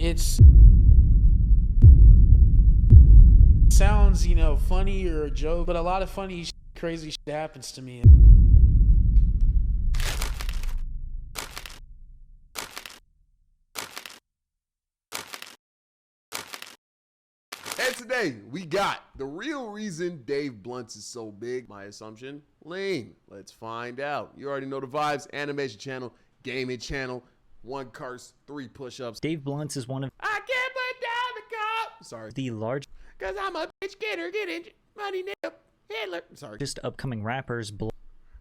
it's sounds, you know, funny or a joke, but a lot of funny, crazy shit happens to me. And today, we got the real reason Dave Blunts is so big. My assumption, lean. Let's find out. You already know the vibes. Animation channel, gaming channel, 1 curse, 3 push-ups. Dave Blunts is one of I can't put down the cop. Sorry. the largest Because I'm a bitch getter, getting money nigga. Hitler. Sorry. upcoming rappers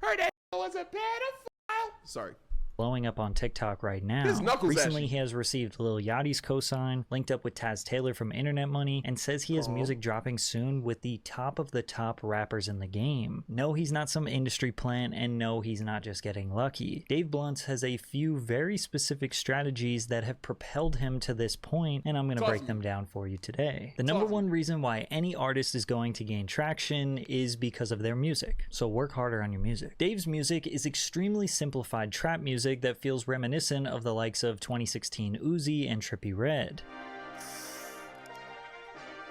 Heard that was a pedophile. Sorry. blowing up on TikTok right now. His knuckles Recently, ashy. he has received Lil Yachty's cosign, linked up with Taz Taylor from Internet Money, and says he has music dropping soon with the top of the top rappers in the game. No, he's not some industry plant, and no, he's not just getting lucky. Dave Blunts has a few very specific strategies that have propelled him to this point, and I'm going to break them down for you today. The number one reason why any artist is going to gain traction is because of their music. So work harder on your music. Dave's music is extremely simplified trap music that feels reminiscent of the likes of 2016 Uzi and Trippie Redd.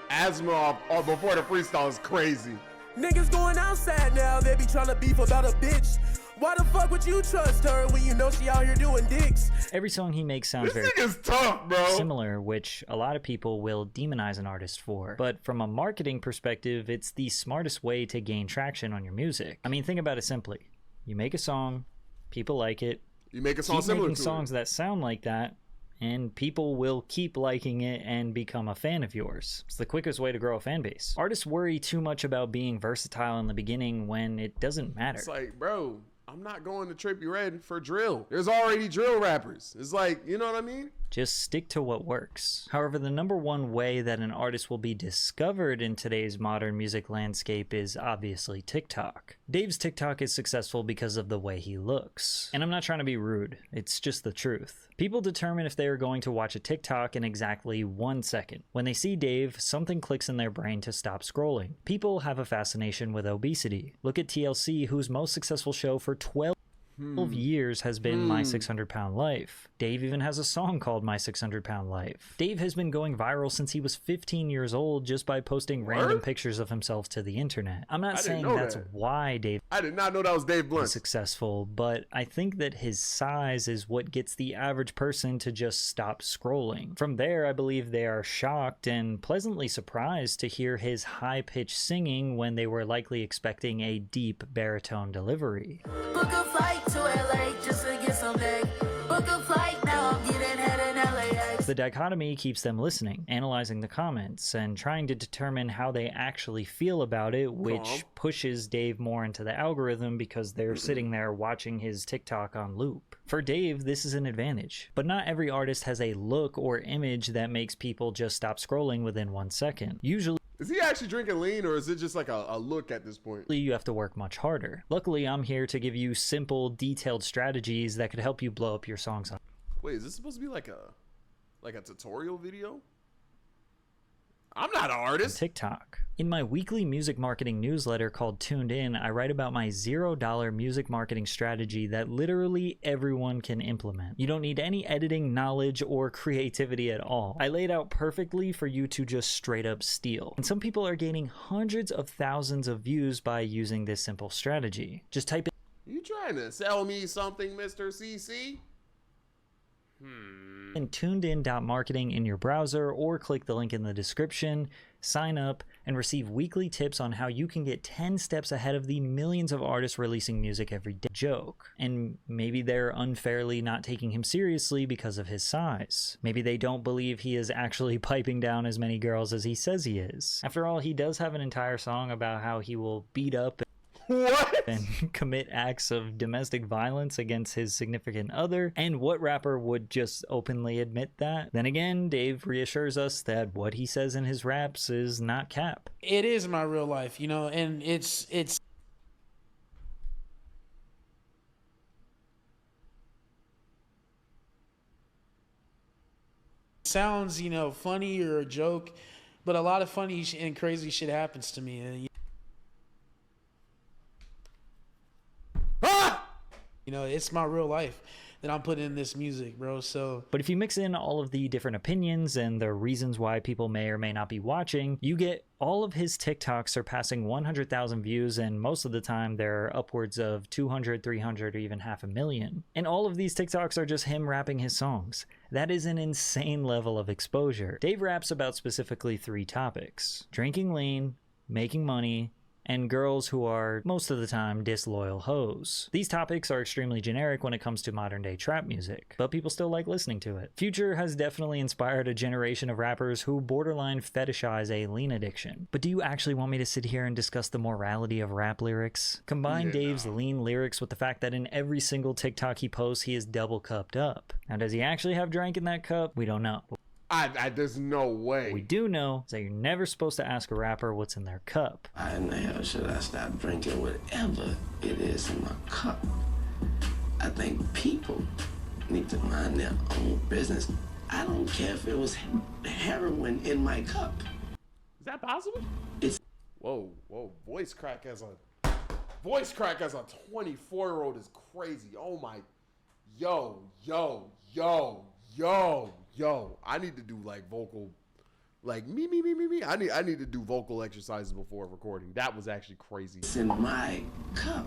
Asthma before the freestyle is crazy. Niggas going outside now, they be trying to beef about a bitch. Why the fuck would you trust her when you know she out here doing dicks? Every song he makes sounds This very nigga's tough, bro. similar, which a lot of people will demonize an artist for. But from a marketing perspective, it's the smartest way to gain traction on your music. I mean, think about it simply. You make a song, people like it, You make a song keep similar making to songs it. that sound like that, and people will keep liking it and become a fan of yours. It's the quickest way to grow a fan base. Artists worry too much about being versatile in the beginning when it doesn't matter. It's like, bro, I'm not going to Trippie Redd for drill. There's already drill rappers. It's like, you know what I mean? Just stick to what works. However, the number one way that an artist will be discovered in today's modern music landscape is obviously TikTok. Dave's TikTok is successful because of the way he looks. And I'm not trying to be rude, it's just the truth. People determine if they are going to watch a TikTok in exactly 1 second. When they see Dave, something clicks in their brain to stop scrolling. People have a fascination with obesity. Look at TLC, whose most successful show for 12 years has been My 600 Pound Life. Dave even has a song called My 600 Pound Life. Dave has been going viral since he was 15 years old just by posting random pictures of himself to the internet. I'm not saying that's why Dave I did not know that was Dave is Blunt. successful, but I think that his size is what gets the average person to just stop scrolling. From there, I believe they are shocked and pleasantly surprised to hear his high-pitched singing when they were likely expecting a deep baritone delivery. Book a flight to LA just to get some neck. Book a flight now, I'm getting head in LAX. The dichotomy keeps them listening, analyzing the comments, and trying to determine how they actually feel about it, which pushes Dave more into the algorithm because they're sitting there watching his TikTok on loop. For Dave, this is an advantage, but not every artist has a look or image that makes people just stop scrolling within 1 second. Usually, Is he actually drinking lean, or is it just like a look at this point? you have to work much harder. Luckily, I'm here to give you simple, detailed strategies that could help you blow up your songs on Wait, is this supposed to be like a tutorial video? I'm not an artist. TikTok. In my weekly music marketing newsletter called Tuned In, I write about my $0 music marketing strategy that literally everyone can implement. You don't need any editing knowledge or creativity at all. I lay it out perfectly for you to just straight up steal. And some people are gaining hundreds of thousands of views by using this simple strategy. Just type You trying to sell me something, Mr. CC? in tunedin.marketing in your browser or click the link in the description, sign up, and receive weekly tips on how you can get 10 steps ahead of the millions of artists releasing music every day. Joke. And maybe they're unfairly not taking him seriously because of his size. Maybe they don't believe he is actually piping down as many girls as he says he is. After all, he does have an entire song about how he will beat up and commit acts of domestic violence against his significant other, and what rapper would just openly admit that? Then again, Dave reassures us that what he says in his raps is not cap. It is my real life, you know, and it's sounds, you know, funny or a joke, but a lot of funny and crazy shit happens to me. And, you know, it's my real life. that I'm putting in this music, bro. So, but if you mix in all of the different opinions and the reasons why people may or may not be watching, you get all of his TikToks surpassing 100,000 views, and most of the time they're upwards of 200, 300, or even 500,000. And all of these TikToks are just him rapping his songs. That is an insane level of exposure. Dave raps about specifically 3 topics: drinking lean, making money, and girls who are, most of the time, disloyal hoes. These topics are extremely generic when it comes to modern day trap music, but people still like listening to it. Future has definitely inspired a generation of rappers who borderline fetishize a lean addiction. But do you actually want me to sit here and discuss the morality of rap lyrics? Combine Dave's lean lyrics with the fact that in every single TikTok he posts, he is double cupped up. Now, does he actually have drank in that cup? We don't know. There's no way. What we do know is that you're never supposed to ask a rapper what's in their cup. Why in the hell should I stop drinking whatever it is in my cup? I think people need to mind their own business. I don't care if it was heroin in my cup. Is that possible? It's whoa. Voice crack as a 24-year-old is crazy. Oh my, yo. I need to do like vocal, like me. I need to do vocal exercises before recording. That was actually crazy. It's in my cup.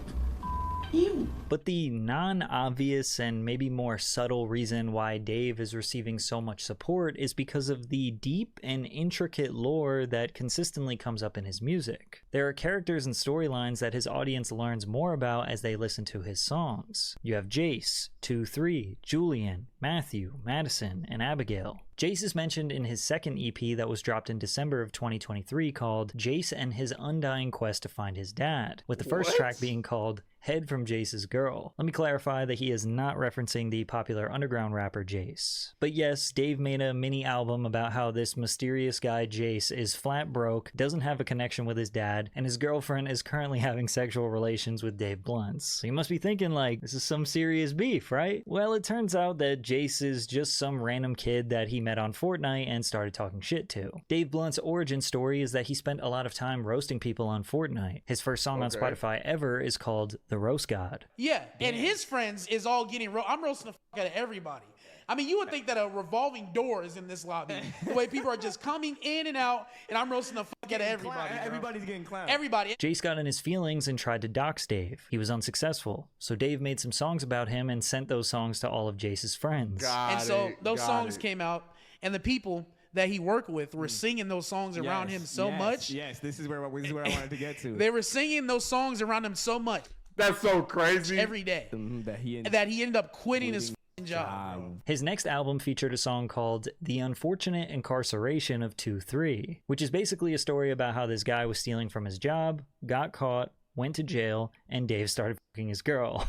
You. But the non-obvious and maybe more subtle reason why Dave is receiving so much support is because of the deep and intricate lore that consistently comes up in his music. There are characters and storylines that his audience learns more about as they listen to his songs. You have Jace, 2-3, Julian, Matthew, Madison, and Abigail. Jace is mentioned in his second EP that was dropped in December of 2023 called Jace and His Undying Quest to Find His Dad, with the first track being called Head from Jace's Girl. Let me clarify that he is not referencing the popular underground rapper Jace. But yes, Dave made a mini album about how this mysterious guy Jace is flat broke, doesn't have a connection with his dad, and his girlfriend is currently having sexual relations with Dave Blunts. So you must be thinking like, this is some serious beef, right? Well, it turns out that Jace is just some random kid that he met on Fortnite and started talking shit to. Dave Blunt's origin story is that he spent a lot of time roasting people on Fortnite. His first song on Spotify ever is called The Roast God. yeah. And his friends is all getting, I'm roasting the fuck out of everybody. I mean, you would think that a revolving door is in this lobby. The way people are just coming in and out, and I'm roasting the fuck out of everybody. Bro. Everybody's getting clowned. Everybody. Jace got in his feelings and tried to dox Dave. He was unsuccessful, so Dave made some songs about him and sent those songs to all of Jace's friends. And so those songs came out, and the people that he worked with were singing those songs around him so much. Yes, this is where I wanted to get to. They were singing those songs around him so much. That's so crazy. Every day. That he ended up quitting his job. His next album featured a song called The Unfortunate Incarceration of 2-3, which is basically a story about how this guy was stealing from his job, got caught, went to jail, and Dave started fucking his girl.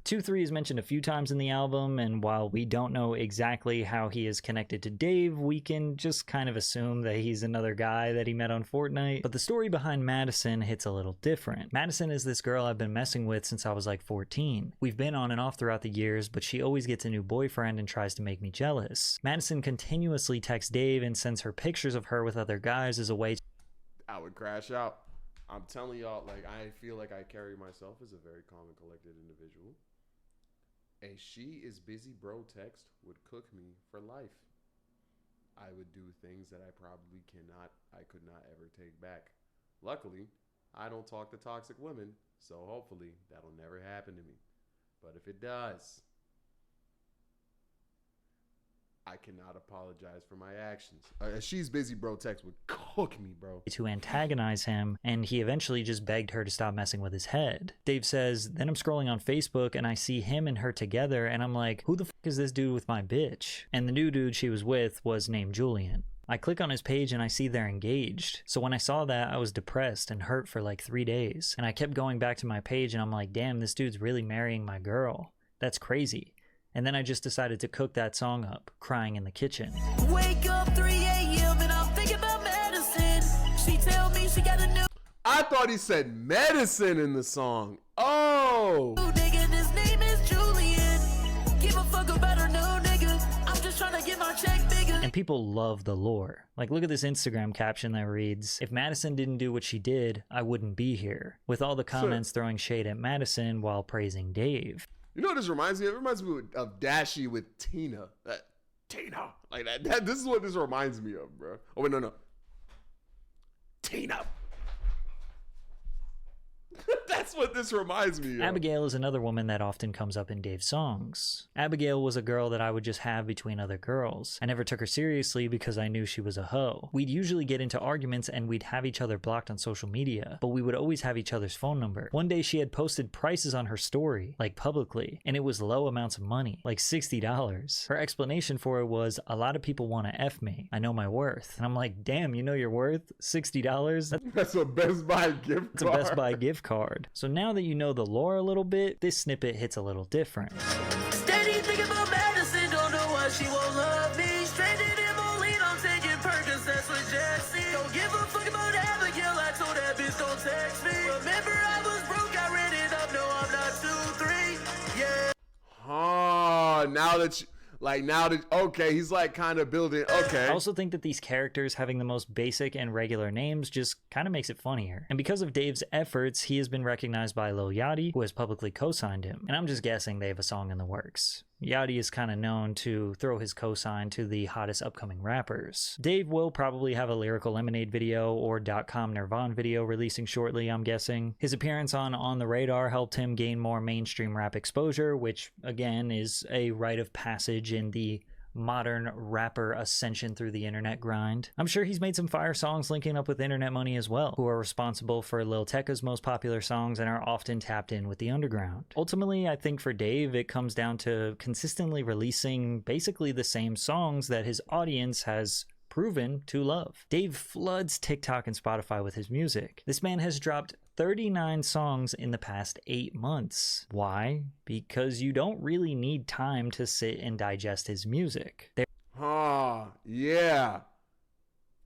2-3 is mentioned a few times in the album, and while we don't know exactly how he is connected to Dave, we can just kind of assume that he's another guy that he met on Fortnite. But the story behind Madison hits a little different. Madison is this girl I've been messing with since I was like 14. We've been on and off throughout the years, but she always gets a new boyfriend and tries to make me jealous. Madison continuously texts Dave and sends her pictures of her with other guys as a way to... I would crash out. I'm telling y'all, like, I feel like I carry myself as a very calm and collected individual. A she is busy bro text would cook me for life. I would do things that I could not ever take back. Luckily, I don't talk to toxic women, so hopefully that'll never happen to me. But if it does, I cannot apologize for my actions. She's busy bro text would cook me, bro. To antagonize him, and he eventually just begged her to stop messing with his head. Dave says, then I'm scrolling on Facebook and I see him and her together, and I'm like, who the fuck is this dude with my bitch? And the new dude she was with was named Julian. I click on his page and I see they're engaged. So when I saw that, I was depressed and hurt for like 3 days. And I kept going back to my page and I'm like, damn, this dude's really marrying my girl. That's crazy. And then I just decided to cook that song up, crying in the kitchen. Wake up 3 a.m. and I'm thinking about medicine. She tell me she got a new I thought he said medicine in the song. Oh! nigga, and his name is Julian. Give a fuck about her new nigga. I'm just trying to get my check bigger. And people love the lore. Like, look at this Instagram caption that reads, if Madison didn't do what she did, I wouldn't be here. With all the comments throwing shade at Madison while praising Dave. You know what this reminds me of? It reminds me of Dashie with Tina. Tina. Like that. This is what this reminds me of, bro. Oh, wait, no. Tina. That's what this reminds me of. Abigail is another woman that often comes up in Dave's songs. Abigail was a girl that I would just have between other girls. I never took her seriously because I knew she was a hoe. We'd usually get into arguments and we'd have each other blocked on social media, but we would always have each other's phone number. One day she had posted prices on her story, like publicly, and it was low amounts of money, like $60. Her explanation for it was, a lot of people want to F me. I know my worth. And I'm like, damn, you know your worth? $60? That's a Best Buy gift card. It's a Best Buy gift card. So now that you know the lore a little bit, this snippet hits a little different. Steady thinking about Madison, don't know why she won't love me. Stranded in Moline, I'm taking Percocets with Jesse. Don't give a fuck about Abigail, I told that bitch don't text me. Remember I was broke, I ran it up, no I'm not 2-3, yeah. Okay, he's like kind of building, okay. I also think that these characters having the most basic and regular names just kind of makes it funnier. And because of Dave's efforts, he has been recognized by Lil Yachty, who has publicly co-signed him. And I'm just guessing they have a song in the works. Yachty is kind of known to throw his cosign to the hottest upcoming rappers. Dave will probably have a Lyrical Lemonade video or .com Nirvana video releasing shortly, I'm guessing. His appearance on the Radar helped him gain more mainstream rap exposure, which again is a rite of passage in the modern rapper ascension through the internet grind. I'm sure he's made some fire songs linking up with Internet Money as well, who are responsible for Lil Tecca's most popular songs and are often tapped in with the underground. Ultimately, I think for Dave, it comes down to consistently releasing basically the same songs that his audience has proven to love. Dave floods TikTok and Spotify with his music. This man has dropped 39 songs in the past 8 months. Why? Because you don't really need time to sit and digest his music. Yeah.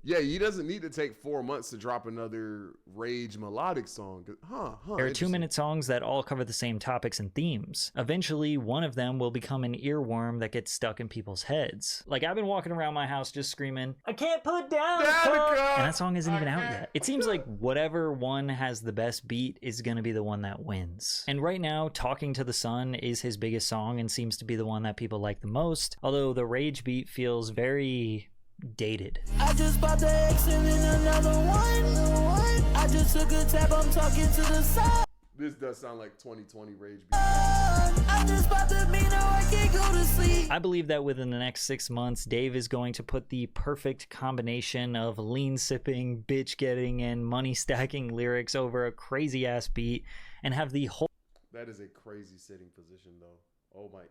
Yeah, he doesn't need to take 4 months to drop another rage melodic song. There are 2-minute songs that all cover the same topics and themes. Eventually, one of them will become an earworm that gets stuck in people's heads. Like, I've been walking around my house just screaming, I can't put down a cup! And that song isn't even out yet. It seems like whatever one has the best beat is gonna be the one that wins. And right now, Talking to the Sun is his biggest song and seems to be the one that people like the most, although the rage beat feels very dated. I just bought the X and then another one. I just took a tap, I'm talking to the side. This does sound like 2020 rage beat. I just bought the Mino, I can't go to sleep. I believe that within the next 6 months, Dave is going to put the perfect combination of lean sipping, bitch getting, and money stacking lyrics over a crazy ass beat and have the whole That is a crazy sitting position though. Oh my,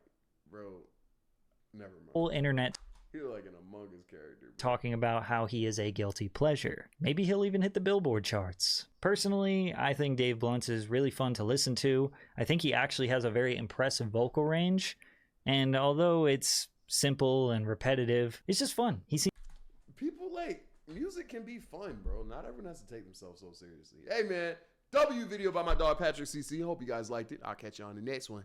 bro. Never mind. whole internet He's like an Among Us character. Bro. talking about how he is a guilty pleasure. Maybe he'll even hit the Billboard charts. Personally, I think Dave Bluntz is really fun to listen to. I think he actually has a very impressive vocal range. And although it's simple and repetitive, it's just fun. People like, music can be fun, bro. Not everyone has to take themselves so seriously. Hey, man. W video by my dog Patrick CC. Hope you guys liked it. I'll catch you on the next one.